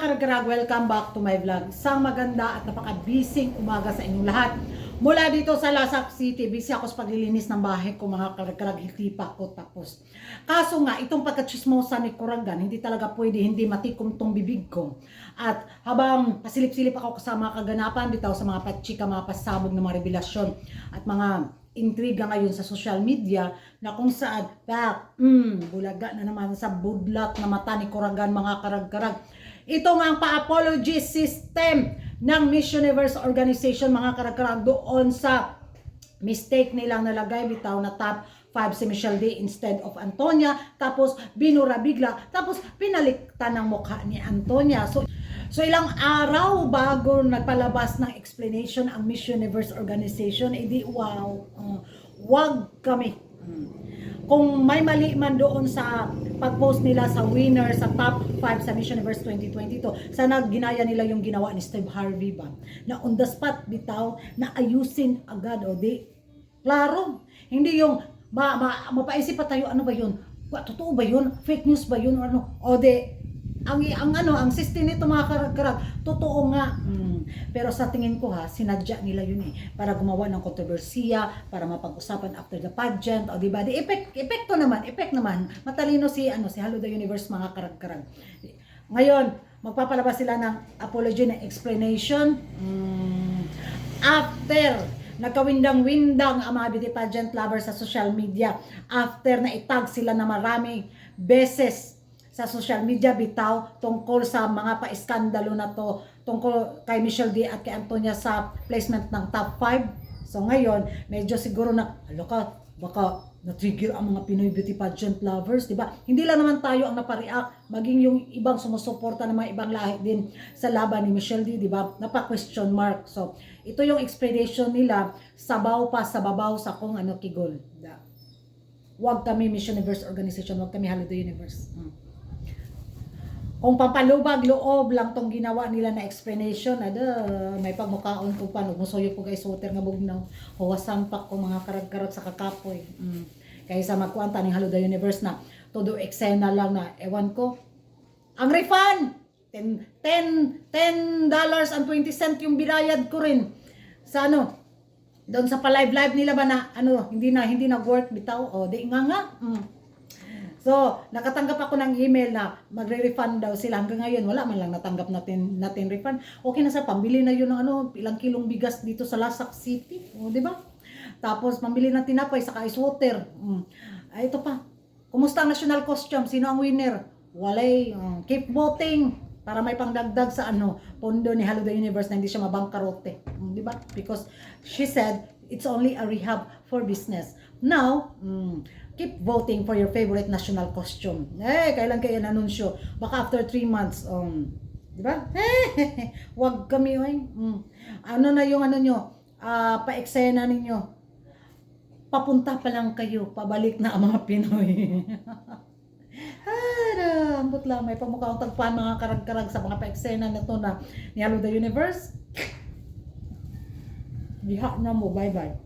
karag-karag, welcome back to my vlog. Isang maganda at napaka-busy umaga sa inyong lahat. Mula dito sa Lasak City, busy ako sa paglilinis ng bahay ko, mga karag-karag, hindi pa ako tapos. Kaso nga, itong pagkachismosa ni Kuragan, hindi talaga pwede, hindi matikom tong bibig ko. At habang pasilip-silip ako sa mga kaganapan, bitaw sa mga patchika, mga pasabog ng mga revelasyon at mga intriga ngayon sa social media na kung saan bulaga na naman sa budlat na mata ni Kuragan, mga karag-karag. Ito nga ang pa-apology system ng Miss Universe Organization, mga karag-karag, doon sa mistake nilang nalagay bitaw na top 5 si Michelle D instead of Antonia, tapos binura bigla, tapos pinaliktan ng mukha ni Antonia. So ilang araw bago nagpalabas ng explanation ang Miss Universe Organization, edi wag kami. Kung may mali man doon sa pag-post nila sa winner sa top 5 sa Miss Universe 2022, sana ginaya nila yung ginawa ni Steve Harvey ba, na on the spot bitaw na ayusin agad, o di klaro, hindi yung mapaisip pa tayo, ano ba yun, totoo ba yun, fake news ba yun, ano, o di ang system nito, mga karag-karag, totoo nga. Pero sa tingin ko sinadya nila yun para gumawa ng kontrobersiya, para mapag-usapan after the pageant, o diba? Epekto naman. Matalino si Hello the Universe, mga karag-karag. Ngayon, magpapalabas sila ng apology, na explanation. After nagkawindang-windang ang mga beauty pageant lovers sa social media, after na itag sila na maraming beses sa social media bitaw tungkol sa mga pa-iskandalo na to, tungkol kay Michelle D at kay Antonia sa placement ng top 5. So ngayon, medyo siguro na, baka na-trigger ang mga Pinoy beauty pageant lovers, di ba? Hindi lang naman tayo ang napareact, maging yung ibang sumusuporta ng mga ibang lahi din sa laban ni Michelle D, di ba? Napa-question mark. So, ito yung explanation nila, sabaw pa sa babaw sa kung ano kigol. Wag kami Miss Universe Organization, wag kami Hello the Universe. Kung pampalubag loob lang tong ginawa nila na explanation, may pagmukaon ko pa, musuyo ko guys, water nga bugnaw, huwasampak ko, mga karag-karag sa kakapoy. Kaysa magkuanta ng Hello the Universe na todo eksena lang na, ewan ko, ang refund, $10.20 yung binayad ko rin sa doon sa pa-live nila ba na, hindi na work bitaw, o di nga. So, nakatanggap ako ng email na magre-refund daw sila. Hanggang ngayon, wala man lang natanggap natin refund. Okay na sa pambili na yun ng ilang kilong bigas dito sa Lasak City. O, di ba? Tapos, pambili ng tinapay sa ice water. Ito pa. Kumusta ang national costume? Sino ang winner? Walay. Keep voting para may pangdagdag sa pondo ni Hello the Universe na hindi siya mabangkarote. Di ba? Because she said, it's only a rehab for business. Now, keep voting for your favorite national costume. Kailan kayo nanunsyo? Baka after 3 months. Di ba? Wag kami, ano na yung nyo, pa-eksena ninyo. Papunta pa lang kayo, pabalik na ang mga Pinoy. Ambot lang, may pamukhaong tagpuan, mga karag-karag sa mga pa-eksena na to na ni Hello the Universe. Diha na mo, bye-bye.